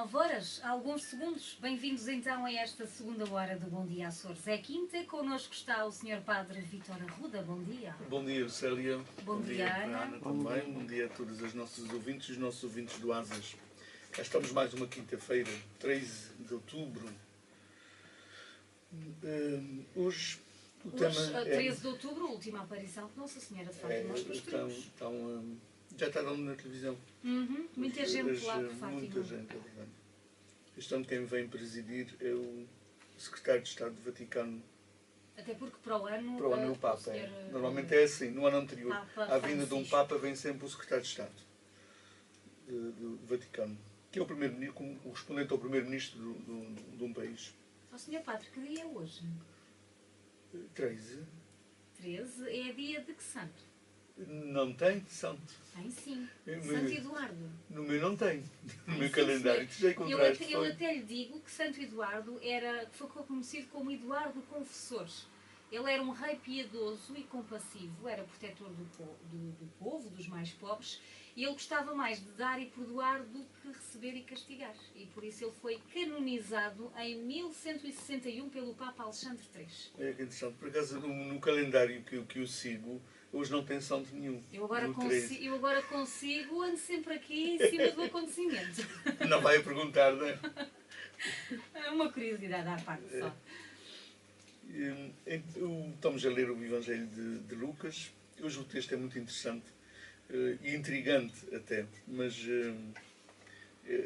9 horas, alguns segundos. Bem-vindos então a esta segunda hora do Bom Dia Açores. É quinta, connosco está o Sr. Padre Vítor Arruda. Bom dia. Bom dia, Célia. Bom dia, Ana. Também. Bom dia a todos os nossos ouvintes e os nossos ouvintes do Asas. Cá estamos mais uma quinta-feira, 13 de outubro. Hoje o tema é... 13 de outubro, última aparição de Nossa Senhora de Fátima aos Pastorinhos. Já está dando na televisão. Muita gente lá por Fátima. Muita gente, é verdade. Este ano quem vem presidir é o Secretário de Estado do Vaticano. Até porque para o ano o Papa. Normalmente é assim. No ano anterior, à vinda de um Papa, vem sempre o Secretário de Estado do Vaticano, que é o primeiro-ministro, correspondente ao primeiro-ministro de um país. Ó Sr. Padre, que dia é hoje? 13. 13 é dia de que santo? Não tem santo. Tem sim. Santo Eduardo. No meu não tem. No meu Sim, calendário. Eu até lhe digo que Santo Eduardo foi conhecido como Eduardo Confessor. Ele era um rei piedoso e compassivo, era protetor do povo, dos mais pobres, e ele gostava mais de dar e perdoar do que receber e castigar. E por isso ele foi canonizado em 1161 pelo Papa Alexandre III. É interessante. Por acaso, no calendário que eu sigo, hoje não tem santo nenhum. Eu agora consigo, ando sempre aqui em cima do acontecimento. Não vai perguntar, não é? É uma curiosidade à parte só. Estamos a ler o Evangelho de Lucas. Hoje o texto é muito interessante e intrigante até, mas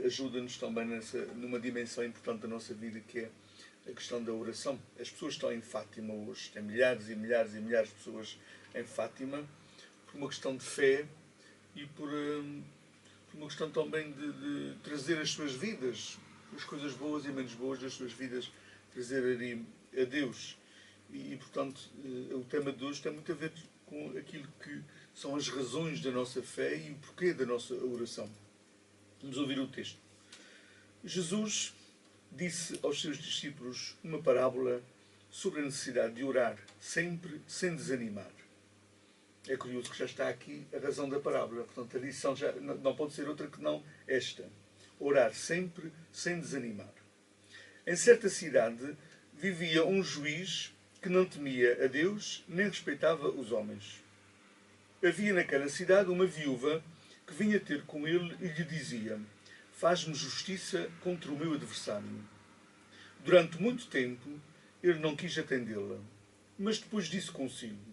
ajuda-nos também numa dimensão importante da nossa vida, que é a questão da oração. As pessoas estão em Fátima hoje, tem milhares e milhares e milhares de pessoas em Fátima, por uma questão de fé e por uma questão também de trazer as suas vidas, as coisas boas e menos boas das suas vidas, trazer ali a Deus. E portanto, o tema de hoje tem muito a ver com aquilo que são as razões da nossa fé e o porquê da nossa oração. Vamos ouvir o texto. Jesus disse aos seus discípulos uma parábola sobre a necessidade de orar sempre sem desanimar. É curioso que já está aqui a razão da parábola. Portanto, a lição já não pode ser outra que não esta. Orar sempre sem desanimar. Em certa cidade vivia um juiz que não temia a Deus nem respeitava os homens. Havia naquela cidade uma viúva que vinha ter com ele e lhe dizia: faz-me justiça contra o meu adversário. Durante muito tempo ele não quis atendê-la, mas depois disse consigo: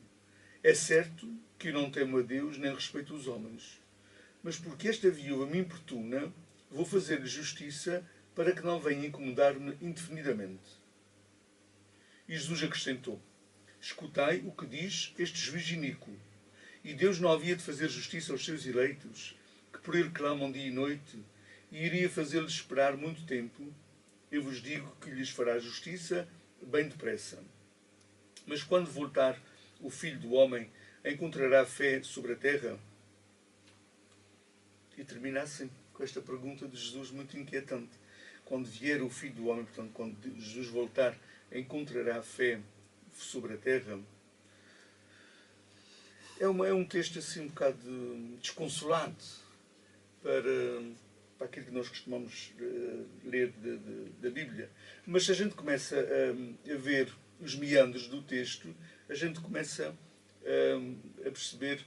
é certo que eu não temo a Deus nem respeito os homens, mas porque esta viúva me importuna, vou fazer-lhe justiça para que não venha incomodar-me indefinidamente. E Jesus acrescentou: escutai o que diz este juiz iníquo. E Deus não havia de fazer justiça aos seus eleitos, que por ele clamam dia e noite, e iria fazê-los esperar muito tempo? Eu vos digo que lhes fará justiça bem depressa. Mas quando voltar o Filho do Homem, encontrará fé sobre a terra? E termina assim, com esta pergunta de Jesus muito inquietante. Quando vier o Filho do Homem, portanto, quando Jesus voltar, encontrará fé sobre a terra? É um texto assim um bocado desconsolado para aquilo que nós costumamos ler da Bíblia. Mas se a gente começa a ver os meandros do texto, a gente começa a perceber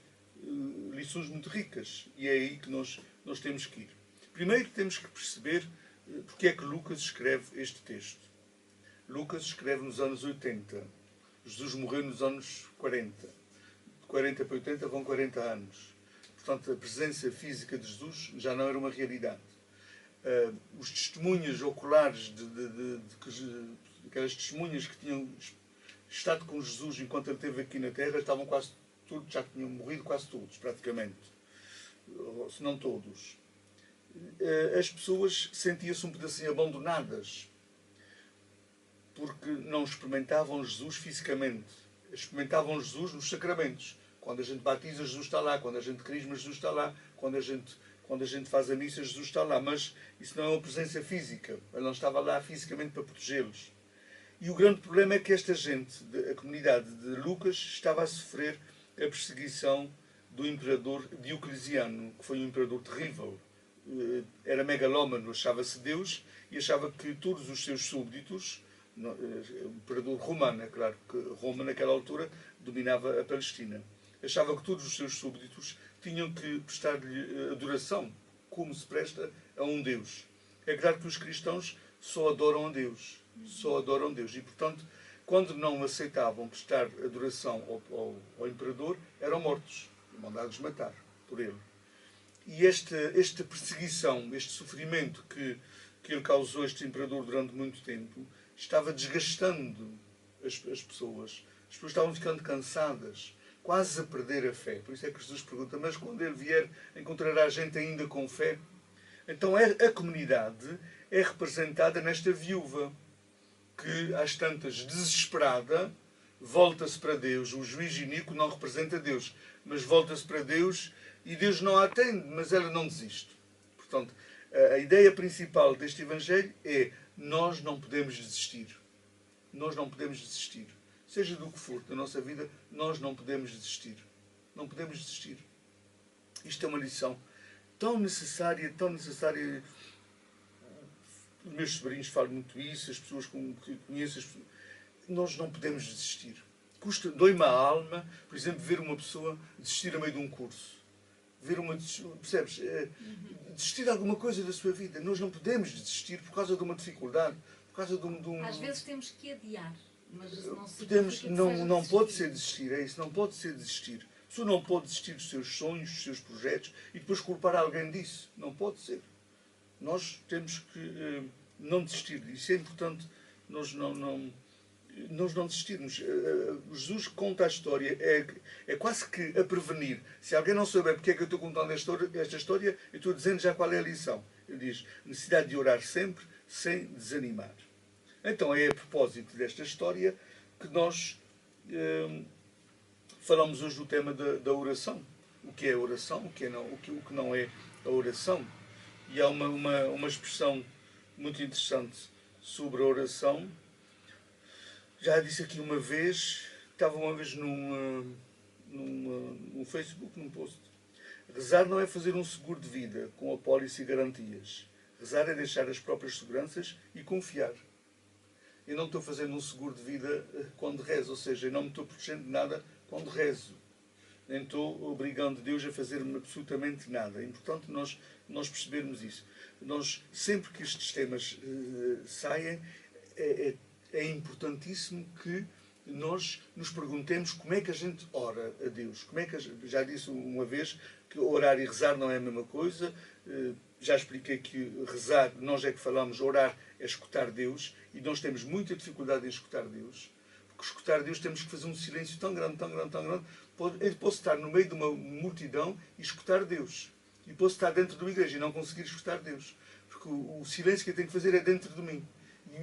lições muito ricas. E é aí que nós temos que ir. Primeiro temos que perceber porque é que Lucas escreve este texto. Lucas escreve nos anos 80. Jesus morreu nos anos 40. De 40 para 80 vão 40 anos. Portanto, a presença física de Jesus já não era uma realidade. Os testemunhas oculares aquelas testemunhas que tinham estado com Jesus enquanto ele esteve aqui na Terra, estavam quase todos, já tinham morrido quase todos, praticamente. Se não todos. As pessoas sentiam-se um pedacinho abandonadas, porque não experimentavam Jesus fisicamente. Experimentavam Jesus nos sacramentos. Quando a gente batiza, Jesus está lá. Quando a gente crisma, Jesus está lá. Quando a gente faz a missa, Jesus está lá. Mas isso não é uma presença física. Ele não estava lá fisicamente para protegê-los. E o grande problema é que esta gente, a comunidade de Lucas, estava a sofrer a perseguição do imperador Diocleciano, que foi um imperador terrível. era megalómano, achava-se Deus e achava que todos os seus súbditos, o imperador romano, é claro que Roma naquela altura dominava a Palestina, achava que todos os seus súbditos tinham que prestar-lhe adoração, como se presta a um Deus. É claro que os cristãos só adoram a Deus, só adoram a Deus, e portanto, quando não aceitavam prestar adoração ao imperador, eram mortos, mandados matar por ele. E esta perseguição, este sofrimento que ele causou, este imperador, durante muito tempo, estava desgastando as pessoas. As pessoas estavam ficando cansadas, quase a perder a fé. Por isso é que Jesus pergunta, mas quando ele vier, encontrará gente ainda com fé? Então a comunidade é representada nesta viúva, que às tantas, desesperada, volta-se para Deus. O juiz iníquo não representa Deus, mas volta-se para Deus e Deus não a atende, mas ela não desiste. Portanto, a ideia principal deste Evangelho é: nós não podemos desistir. Nós não podemos desistir. Seja do que for da nossa vida, nós não podemos desistir. Não podemos desistir. Isto é uma lição tão necessária, tão necessária. Os meus sobrinhos falam muito isso, as pessoas que conheço, nós não podemos desistir. Dói-me a alma, por exemplo, ver uma pessoa desistir a meio de um curso. Percebes? Desistir de alguma coisa da sua vida. Nós não podemos desistir por causa de uma dificuldade, por causa de um... Às vezes temos que adiar, mas não significa não pode ser desistir, é isso, não pode ser desistir. A pessoa não pode desistir dos seus sonhos, dos seus projetos e depois culpar alguém disso. Não pode ser. Nós temos que não desistir disso. É importante nós não desistirmos. Jesus conta a história, é quase que a prevenir. Se alguém não souber porque é que eu estou contando esta história, eu estou dizendo já qual é a lição. Ele diz, necessidade de orar sempre, sem desanimar. Então é a propósito desta história que nós falamos hoje do tema da oração. O que é a oração, o que não é a oração. E há uma expressão muito interessante sobre a oração. Já disse aqui uma vez, estava uma vez num Facebook, num post. Rezar não é fazer um seguro de vida com apólice e garantias. Rezar é deixar as próprias seguranças e confiar. Eu não estou fazendo um seguro de vida quando rezo, ou seja, eu não me estou protegendo de nada quando rezo. Nem estou obrigando Deus a fazer-me absolutamente nada. É importante nós percebermos isso. Sempre que estes temas saem, é importantíssimo que nós nos perguntemos como é que a gente ora a Deus. Já disse uma vez que orar e rezar não é a mesma coisa. Já expliquei que rezar, nós é que falamos, orar é escutar Deus, e nós temos muita dificuldade em escutar Deus. Porque escutar Deus temos que fazer um silêncio tão grande, tão grande, tão grande. Eu posso estar no meio de uma multidão e escutar Deus. E posso estar dentro de uma igreja e não conseguir escutar Deus. Porque o silêncio que eu tenho que fazer é dentro de mim.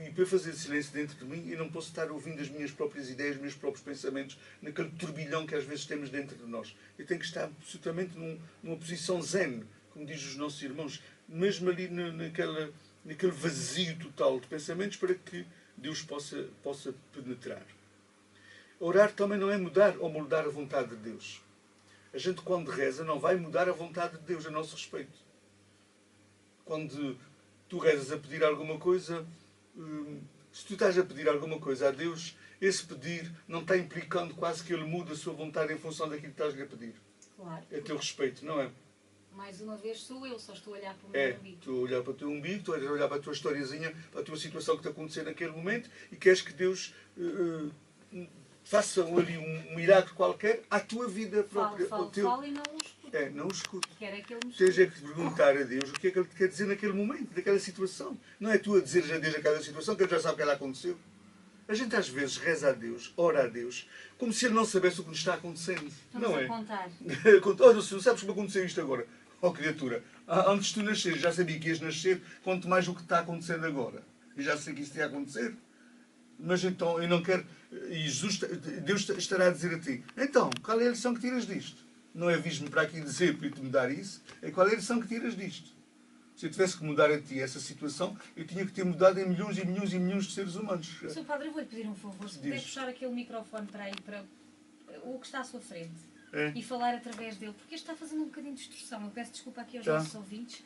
E para eu fazer silêncio dentro de mim, eu não posso estar ouvindo as minhas próprias ideias, os meus próprios pensamentos, naquele turbilhão que às vezes temos dentro de nós. Eu tenho que estar absolutamente numa posição zen, como dizem os nossos irmãos, mesmo ali naquele vazio total de pensamentos, para que Deus possa penetrar. Orar também não é mudar ou moldar a vontade de Deus. A gente, quando reza, não vai mudar a vontade de Deus a nosso respeito. Quando tu rezas a pedir alguma coisa, se tu estás a pedir alguma coisa a Deus, esse pedir não está implicando quase que Ele muda a sua vontade em função daquilo que estás-lhe a pedir. Claro. É teu respeito, não é? Mais uma vez sou eu, só estou a olhar para o meu umbigo. Tu a olhar para o teu umbigo, tu a olhar para a tua historiazinha, para a tua situação que está acontecendo naquele momento, e queres que Deus faça ali um milagre qualquer à tua vida própria. Fala e não o escuto. Não o escuto. Quer é que ele me Tens é que perguntar a Deus o que é que Ele te quer dizer naquele momento, naquela situação. Não é tu a dizeres a Deus aquela situação, que Ele já sabe que ela aconteceu. A gente às vezes reza a Deus, ora a Deus, como se Ele não soubesse o que nos está acontecendo. Estamos não a é? contar. Olha, Senhor, sabes como aconteceu isto agora? Oh, criatura, antes de tu nasceres, já sabia que ias nascer, quanto mais o que está acontecendo agora. Eu já sei que isto ia acontecer. Mas então, eu não quero... E Deus estará a dizer a ti, então, qual é a lição que tiras disto? Não é vir-me para aqui dizer para eu te mudar isso, é qual é a lição que tiras disto? Se eu tivesse que mudar a ti essa situação, eu tinha que ter mudado em milhões e milhões e milhões de seres humanos. Sr. Padre, eu vou-lhe pedir um favor, se puder puxar aquele microfone para aí, para o que está à sua frente, e falar através dele, porque este está fazendo um bocadinho de distorção. Eu peço desculpa aqui aos nossos ouvintes.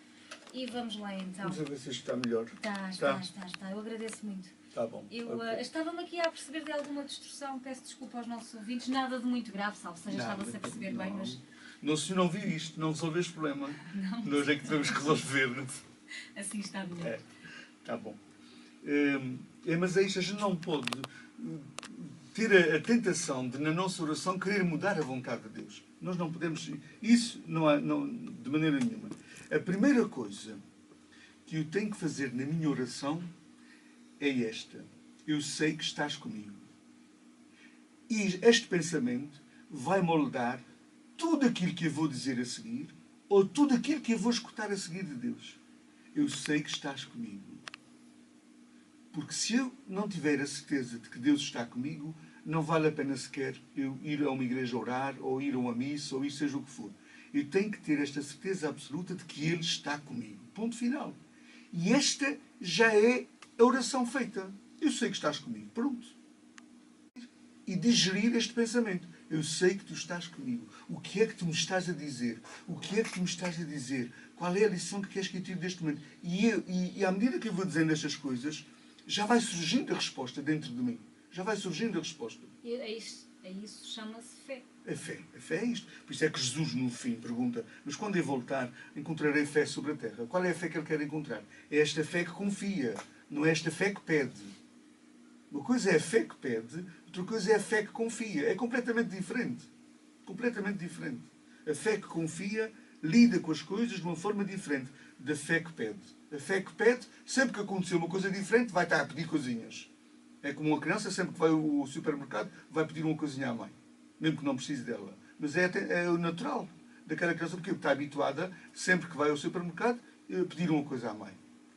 E vamos lá então. Vamos ver se isto está melhor. Está. Eu agradeço muito. Está bom. Eu estava-me aqui a perceber de alguma distorção, peço desculpa aos nossos ouvintes, nada de muito grave, salvo seja, estava-se a perceber bem, mas... Não, se não vi isto, não resolveu este problema. Nós é que temos que resolver. Assim está melhor. Está bom. Mas é isto, a gente não pode ter a tentação de, na nossa oração, querer mudar a vontade de Deus. Nós não podemos... Isso não há, de maneira nenhuma. A primeira coisa que eu tenho que fazer na minha oração é esta. Eu sei que estás comigo. E este pensamento vai moldar tudo aquilo que eu vou dizer a seguir ou tudo aquilo que eu vou escutar a seguir de Deus. Eu sei que estás comigo. Porque se eu não tiver a certeza de que Deus está comigo, não vale a pena sequer eu ir a uma igreja orar, ou ir a uma missa, ou isso seja o que for. Eu tenho que ter esta certeza absoluta de que Ele está comigo. Ponto final. E esta já é a oração feita. Eu sei que estás comigo. Pronto. E digerir este pensamento. Eu sei que tu estás comigo. O que é que tu me estás a dizer? O que é que tu me estás a dizer? Qual é a lição que queres que eu tire deste momento? E à medida que eu vou dizendo estas coisas, já vai surgindo a resposta dentro de mim. Já vai surgindo a resposta. E é isso chama-se fé. A fé é isto. Por isso é que Jesus, no fim, pergunta: mas quando eu voltar, encontrarei fé sobre a terra? Qual é a fé que ele quer encontrar? É esta fé que confia, não é esta fé que pede. Uma coisa é a fé que pede, outra coisa é a fé que confia. É completamente diferente. Completamente diferente. A fé que confia lida com as coisas de uma forma diferente da fé que pede. A fé que pede, sempre que acontecer uma coisa diferente, vai estar a pedir coisinhas. É como uma criança, sempre que vai ao supermercado, vai pedir uma coisinha à mãe. Mesmo que não precise dela. Mas é o natural daquela criança, porque está habituada, sempre que vai ao supermercado, a pedir uma coisa à mãe.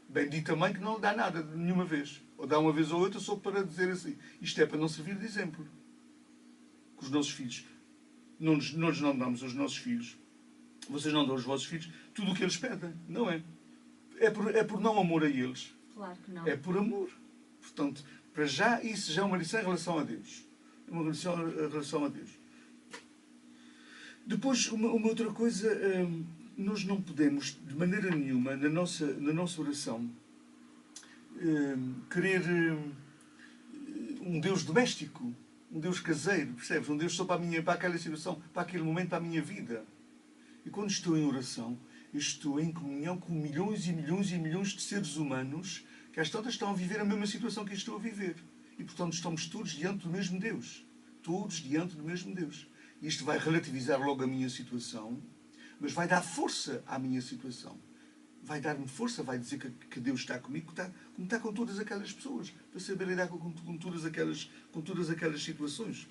Bendita mãe que não lhe dá nada, nenhuma vez. Ou dá uma vez ou outra só para dizer assim. Isto é para não servir de exemplo. Com os nossos filhos. Nós não damos aos nossos filhos. Vocês não dão aos vossos filhos tudo o que eles pedem. Não é? É por não amor a eles. Claro que não. É por amor. Portanto, para já, isso já é uma lição em relação a Deus. Uma lição em relação a Deus. Depois, uma outra coisa, nós não podemos, de maneira nenhuma, na nossa oração, querer um Deus doméstico, um Deus caseiro, percebes? Um Deus só para aquela situação, para aquele momento, para a minha vida. E quando estou em oração, eu estou em comunhão com milhões e milhões e milhões de seres humanos que às tantas estão a viver a mesma situação que eu estou a viver. E, portanto, estamos todos diante do mesmo Deus. Todos diante do mesmo Deus. Isto vai relativizar logo a minha situação, mas vai dar força à minha situação. Vai dar-me força, vai dizer que Deus está comigo, como está com todas aquelas pessoas, para saber lidar com todas aquelas situações.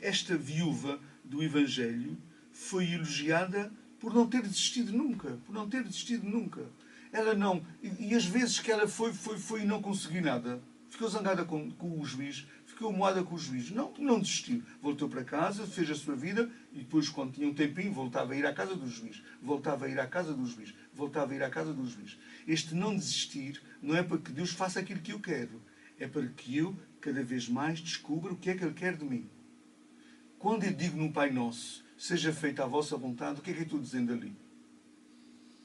Esta viúva do Evangelho foi elogiada por não ter desistido nunca. Por não ter desistido nunca. Ela não... E as vezes que ela foi e não conseguiu nada. Ficou zangada com o juiz, ficou moada com o juiz. Não desistiu. Voltou para casa, fez a sua vida e depois, quando tinha um tempinho, voltava a ir à casa do juiz. Voltava a ir à casa do juiz. Voltava a ir à casa do juiz. Este não desistir não é para que Deus faça aquilo que eu quero. É para que eu, cada vez mais, descubra o que é que Ele quer de mim. Quando eu digo no Pai Nosso, seja feita a vossa vontade, o que é que eu estou dizendo ali?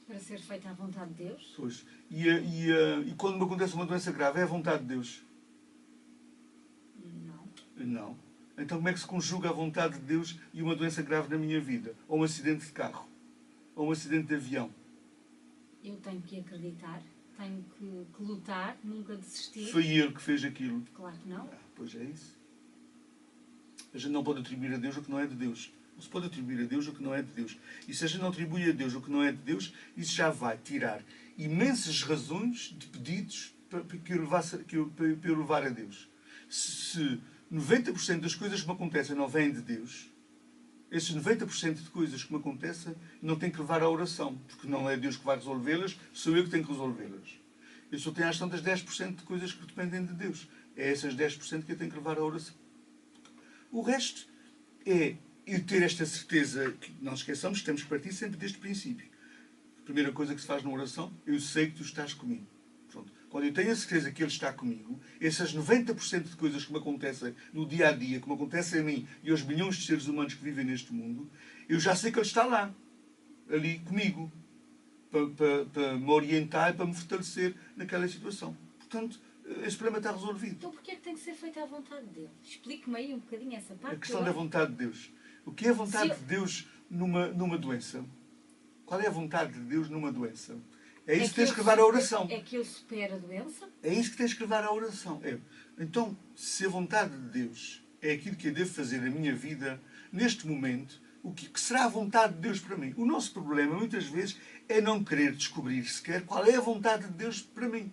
Para ser feita a vontade de Deus? Pois. E quando me acontece uma doença grave, é a vontade de Deus? Não. Então como é que se conjuga a vontade de Deus e uma doença grave na minha vida? Ou um acidente de carro? Ou um acidente de avião? Eu tenho que acreditar, tenho que lutar, nunca desistir. Foi Ele que fez aquilo? Claro que não. Pois é isso. A gente não pode atribuir a Deus o que não é de Deus. Não se pode atribuir a Deus o que não é de Deus. E se a gente não atribui a Deus o que não é de Deus, isso já vai tirar imensas razões de pedidos para eu levar a Deus. Se 90% das coisas que me acontecem não vêm de Deus, esses 90% de coisas que me acontecem não tenho que levar à oração, porque não é Deus que vai resolvê-las, sou eu que tenho que resolvê-las. Eu só tenho às tantas 10% de coisas que dependem de Deus. É essas 10% que eu tenho que levar à oração. O resto é eu ter esta certeza, que não esqueçamos que temos que partir sempre deste princípio. A primeira coisa que se faz na oração, eu sei que tu estás comigo. Pronto. Quando eu tenho a certeza que Ele está comigo, essas 90% de coisas que me acontecem no dia a dia, que me acontecem a mim e aos milhões de seres humanos que vivem neste mundo, eu já sei que Ele está lá, ali comigo. para me orientar e para me fortalecer naquela situação. Portanto, esse problema está resolvido. Então porquê é que tem que ser feita à vontade de Deus? Explique-me aí um bocadinho essa parte. A questão da vontade de Deus. O que é a vontade de Deus numa doença? Qual é a vontade de Deus numa doença? É isso que tens que levar à oração. É que eu supere a doença? É isso que tens que levar à oração. Então, se a vontade de Deus é aquilo que eu devo fazer na minha vida, neste momento, o que será a vontade de Deus para mim? O nosso problema, muitas vezes, é não querer descobrir sequer qual é a vontade de Deus para mim.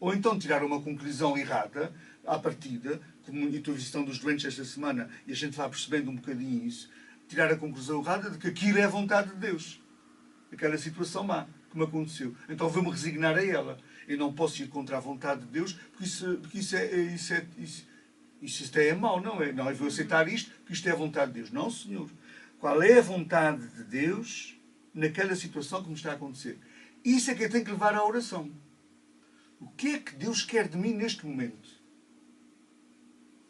Ou então tirar uma conclusão errada, à partida, como eu estou visitando os doentes esta semana, e a gente vai percebendo um bocadinho isso, tirar a conclusão errada de que aquilo é a vontade de Deus. Aquela situação má que me aconteceu. Então vou-me resignar a ela. Eu não posso ir contra a vontade de Deus, porque isso até é mau, não é? Não, eu vou aceitar isto, porque isto é a vontade de Deus. Não, Senhor. Qual é a vontade de Deus naquela situação que me está a acontecer? Isso é que eu tenho que levar à oração. O que é que Deus quer de mim neste momento?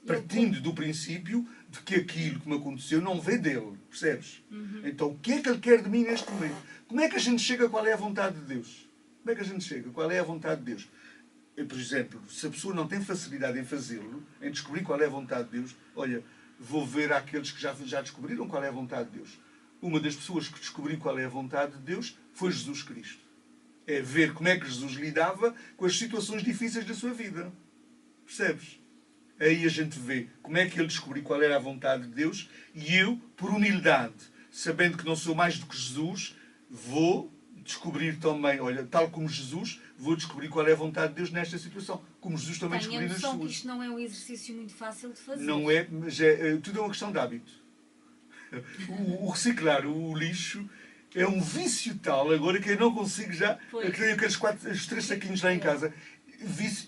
Partindo do princípio de que aquilo que me aconteceu não veio dele, percebes? Então, o que é que ele quer de mim neste momento? Como é que a gente chega a qual é a vontade de Deus? Como é que a gente chega? Qual é a vontade de Deus? Eu, por exemplo, se a pessoa não tem facilidade em fazê-lo, em descobrir qual é a vontade de Deus, olha, vou ver aqueles que já descobriram qual é a vontade de Deus. Uma das pessoas que descobriu qual é a vontade de Deus foi Jesus Cristo. É ver como é que Jesus lidava com as situações difíceis da sua vida. Percebes? Aí a gente vê como é que ele descobriu qual era a vontade de Deus e eu, por humildade, sabendo que não sou mais do que Jesus, vou descobrir também, olha, tal como Jesus, vou descobrir qual é a vontade de Deus nesta situação. Como Jesus também descobriu nas suas. Tenho a noção que isto não é um exercício muito fácil de fazer. Não é, mas tudo é uma questão de hábito. O reciclar o lixo é um vício tal, agora que eu não consigo já... Eu tenho aqueles 3 saquinhos lá em casa.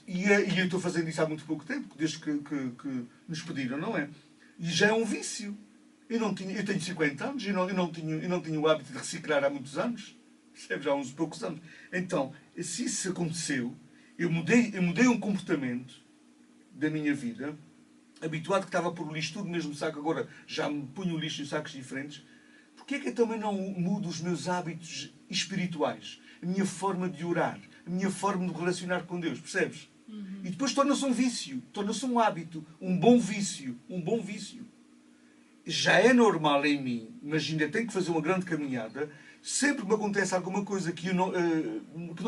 E eu estou fazendo isso há muito pouco tempo, desde que nos pediram, não é? E já é um vício. Eu tenho 50 anos e não tinha o hábito de reciclar há muitos anos. Percebes? Há uns poucos anos. Então, se isso aconteceu, eu mudei um comportamento da minha vida, habituado que estava a pôr o lixo tudo no mesmo saco, agora já me punho o lixo em sacos diferentes. Porquê é que eu também não mudo os meus hábitos espirituais? A minha forma de orar, a minha forma de relacionar com Deus, percebes? E depois torna-se um vício, torna-se um hábito, um bom vício. Já é normal em mim, mas ainda tenho que fazer uma grande caminhada. Sempre que me acontece alguma coisa que não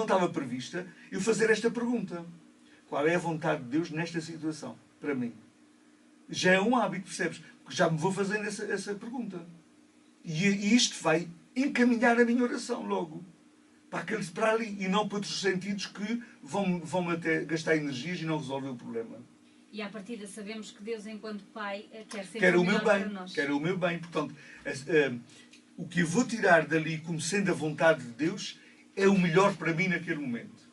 estava prevista, eu fazer esta pergunta. Qual é a vontade de Deus nesta situação, para mim? Já é um hábito, percebes? Porque já me vou fazendo essa pergunta. E isto vai encaminhar a minha oração logo. Para ali. E não para outros sentidos que vão até gastar energias e não resolver o problema. E à partida sabemos que Deus, enquanto Pai, quer sempre quer o meu melhor bem, para nós. Quer o meu bem. Portanto, o que eu vou tirar dali como sendo a vontade de Deus é o melhor para mim naquele momento.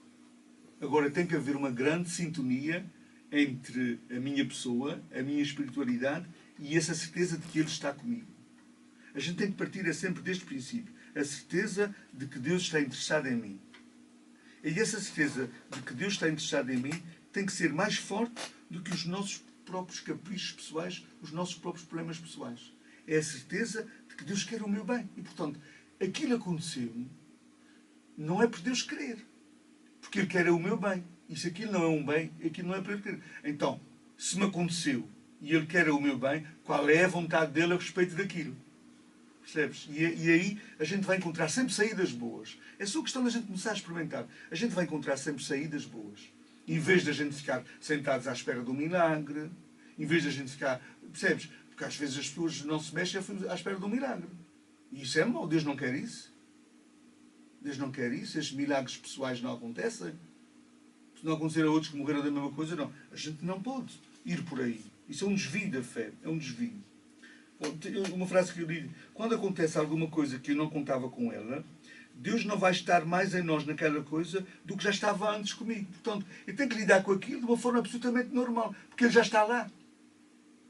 Agora tem que haver uma grande sintonia entre a minha pessoa, a minha espiritualidade e essa certeza de que Ele está comigo. A gente tem que partir sempre deste princípio. A certeza de que Deus está interessado em mim. E essa certeza de que Deus está interessado em mim tem que ser mais forte do que os nossos próprios caprichos pessoais, os nossos próprios problemas pessoais. É a certeza de que Deus quer o meu bem. E, portanto, aquilo aconteceu não é por Deus querer. Porque Ele quer o meu bem. E se aquilo não é um bem, aquilo não é para Ele querer. Então, se me aconteceu e Ele quer o meu bem, qual é a vontade dEle a respeito daquilo? Percebes? E aí a gente vai encontrar sempre saídas boas. É só questão da gente começar a experimentar. A gente vai encontrar sempre saídas boas. Em vez da gente ficar sentados à espera do milagre, em vez da gente ficar... Percebes? Porque às vezes as pessoas não se mexem à espera do milagre. E isso é mau. Deus não quer isso. Deus não quer isso. Estes milagres pessoais não acontecem. Se não acontecer a outros que morreram da mesma coisa, não. A gente não pode ir por aí. Isso é um desvio da fé. É um desvio. Uma frase que eu li: quando acontece alguma coisa que eu não contava com ela, Deus não vai estar mais em nós naquela coisa do que já estava antes comigo. Portanto, eu tenho que lidar com aquilo de uma forma absolutamente normal, porque Ele já está lá.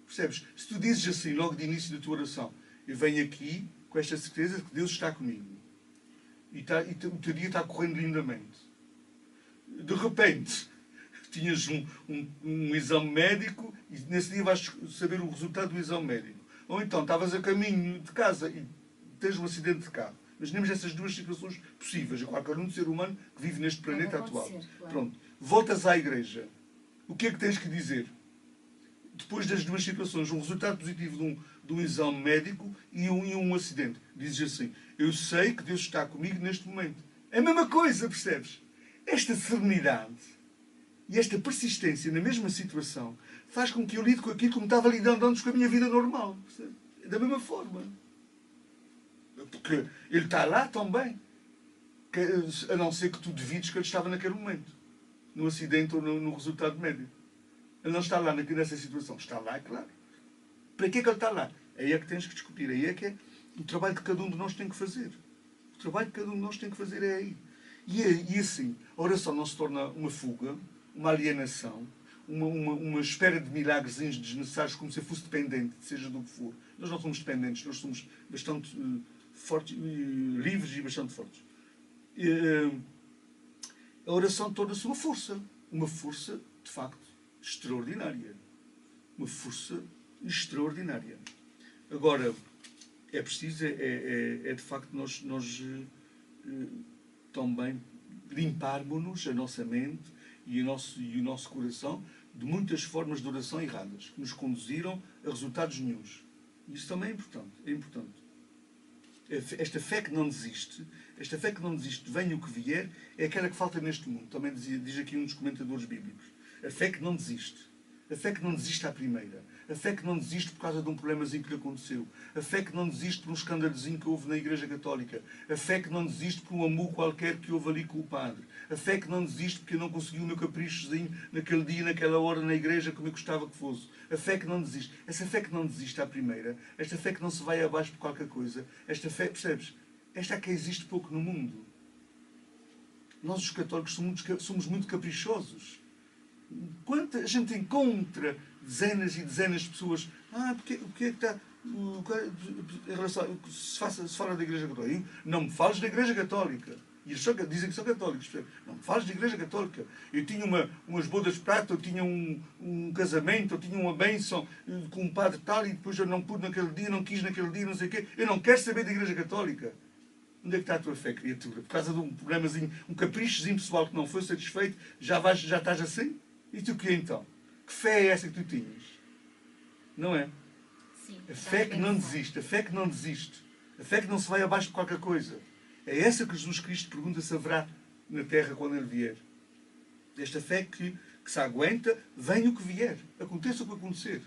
Percebes? Se tu dizes assim, logo de início da tua oração, eu venho aqui com esta certeza de que Deus está comigo. E o teu dia está correndo lindamente. De repente, tinhas um exame médico e nesse dia vais saber o resultado do exame médico. Ou então, estavas a caminho de casa e tens um acidente de carro. Imaginemos essas duas situações possíveis a qualquer um ser humano que vive neste planeta atual. Claro. Pronto. Voltas à igreja. O que é que tens que dizer? Depois das duas situações, um resultado positivo de um exame médico e um acidente. Dizes assim, eu sei que Deus está comigo neste momento. É a mesma coisa, percebes? Esta serenidade e esta persistência na mesma situação faz com que eu lide com aquilo como estava lidando antes com a minha vida normal. Percebes? Da mesma forma. Porque ele está lá também. A não ser que tu devides que ele estava naquele momento. No acidente ou no resultado médico. Ele não está lá nessa situação. Está lá, é claro. Para que é que ele está lá? Aí é que tens que discutir. Aí é que é o trabalho que cada um de nós tem que fazer. O trabalho que cada um de nós tem que fazer é aí. E assim, a oração não se torna uma fuga, uma alienação, uma espera de milagres desnecessários, como se eu fosse dependente, seja do que for. Nós não somos dependentes, nós somos bastante fortes, livres e bastante fortes. A oração torna-se uma força, de facto, extraordinária. Uma força extraordinária. Agora, é preciso, de facto, nós também limparmos-nos, a nossa mente e o nosso coração, de muitas formas de oração erradas, que nos conduziram a resultados nenhuns. Isso também é importante. É importante. Esta fé que não desiste, venha o que vier, é aquela que falta neste mundo. Também diz aqui um dos comentadores bíblicos. A fé que não desiste. A fé que não desiste à primeira. A fé que não desiste por causa de um problemazinho que lhe aconteceu. A fé que não desiste por um escândalozinho que houve na Igreja Católica. A fé que não desiste por um amor qualquer que houve ali com o padre. A fé que não desiste porque eu não consegui o meu caprichozinho naquele dia, naquela hora, na igreja, como eu gostava que fosse. A fé que não desiste. Essa fé que não desiste à primeira. Esta fé que não se vai abaixo por qualquer coisa. Esta fé, percebes? Esta é que existe pouco no mundo. Nós, os católicos, somos muito caprichosos. Quanta gente encontra dezenas e dezenas de pessoas. Porque é que está. Em relação, se fala da Igreja Católica. Não me fales da Igreja Católica. E eles dizem que são católicos. Não me fales da Igreja Católica. Eu tinha umas bodas de prata, eu tinha um casamento, eu tinha uma bênção com um padre tal, e depois eu não pude naquele dia, não quis naquele dia, não sei o quê. Eu não quero saber da Igreja Católica. Onde é que está a tua fé, criatura? Por causa de um problemazinho, um caprichozinho pessoal que não foi satisfeito, já estás assim? E tu o que então? Que fé é essa que tu tinhas? Não é? Sim, a fé que não desiste, a fé que não desiste, a fé que não se vai abaixo de qualquer coisa. É essa que Jesus Cristo pergunta se haverá na terra quando Ele vier. Esta fé que se aguenta, venha o que vier, aconteça o que acontecer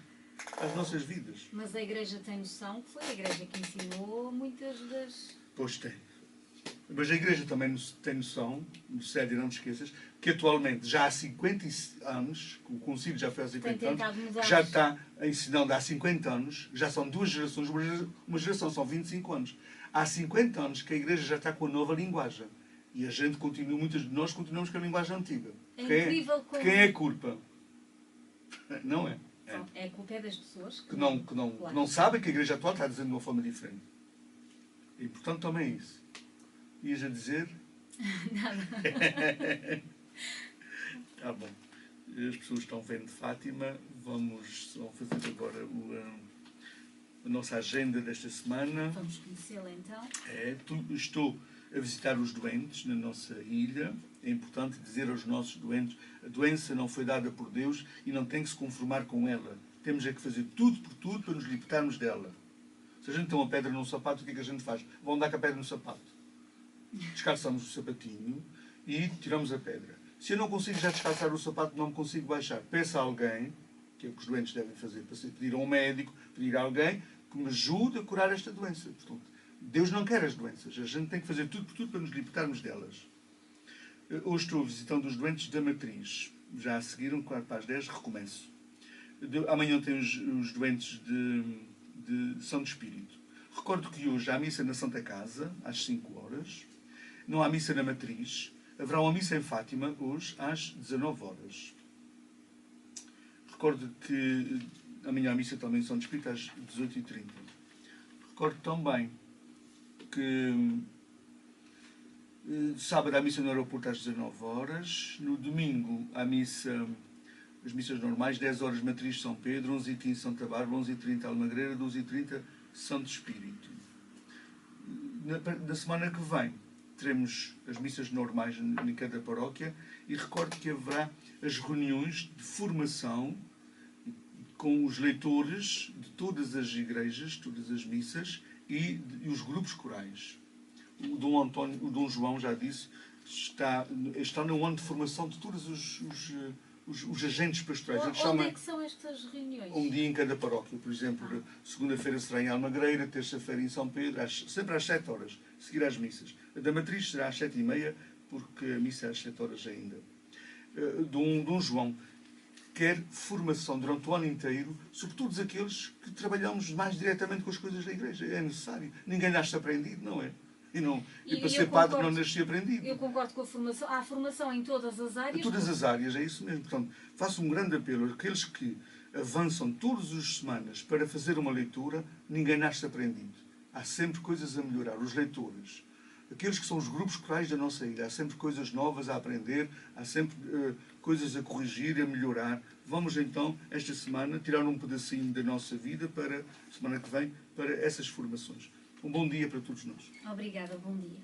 às nossas vidas. Mas a Igreja tem noção que foi a Igreja que ensinou muitas das... Pois tem. Mas a Igreja também tem noção, sério, não te esqueças, que atualmente já há 50 anos, o Concílio já foi há 50 anos, que já está ensinando há 50 anos, já são duas gerações, uma geração são 25 anos. Há 50 anos que a Igreja já está com a nova linguagem. E a gente continua, muitas de nós continuamos com a linguagem antiga. Incrível como... Quem é a culpa? Não é? É a culpa das pessoas que não sabem que a Igreja atual está dizendo de uma forma diferente. E portanto também é isso. Ias a dizer? Nada. Tá bom. As pessoas estão vendo Fátima. Vamos fazer agora a nossa agenda desta semana. Vamos conhecê-la então. Estou a visitar os doentes na nossa ilha. É importante dizer aos nossos doentes: a doença não foi dada por Deus e não tem que se conformar com ela. Temos é que fazer tudo por tudo para nos libertarmos dela. Se a gente tem uma pedra num sapato, o que é que a gente faz? Vão dar com a pedra no sapato. Descalçamos o sapatinho e tiramos a pedra. Se eu não consigo já descalçar o sapato, não me consigo baixar, peço a alguém, que é o que os doentes devem fazer, pedir a um médico, pedir a alguém que me ajude a curar esta doença. Portanto, Deus não quer as doenças. A gente tem que fazer tudo por tudo para nos libertarmos delas. Hoje estou visitando os doentes da matriz. Já seguiram, 4:10, recomeço. Amanhã tenho os doentes de São Espírito. Recordo que hoje há missa na Santa Casa, às 5 horas. Não há missa na Matriz. Haverá uma missa em Fátima, hoje, às 19 horas. Recordo que amanhã há missa também em São Espírito, às 18h30. Recordo também que sábado há missa no aeroporto às 19 horas. No domingo há missa, as missas normais, 10 horas Matriz São Pedro, 11h15 Santa Bárbara, 11h30 Almagreira, 12h30 Santo Espírito. Na semana que vem teremos as missas normais em cada paróquia e recordo que haverá as reuniões de formação com os leitores de todas as igrejas, todas as missas e os grupos corais. O Dom João já disse, está no ano de formação de todos os agentes pastorais. Onde é que são estas reuniões? Um dia em cada paróquia. Por exemplo, segunda-feira será em Almagreira, terça-feira em São Pedro, sempre às 7 horas, seguir às missas. A da Matriz será às 7h30, porque a missa é às 7 horas ainda. Dom João quer formação durante o ano inteiro sobre todos aqueles que trabalhamos mais diretamente com as coisas da Igreja. É necessário. Ninguém nasce aprendido, não é? E para ser padre não nasci aprendido. Eu concordo com a formação. Há formação em todas as áreas. Em todas as áreas, é isso mesmo. Portanto, faço um grande apelo àqueles que avançam todas as semanas para fazer uma leitura, ninguém nasce aprendido. Há sempre coisas a melhorar. Os leitores, aqueles que são os grupos corais da nossa ilha, há sempre coisas novas a aprender, há sempre coisas a corrigir, a melhorar. Vamos então, esta semana, tirar um pedacinho da nossa vida para, semana que vem, para essas formações. Um bom dia para todos nós. Obrigada, bom dia.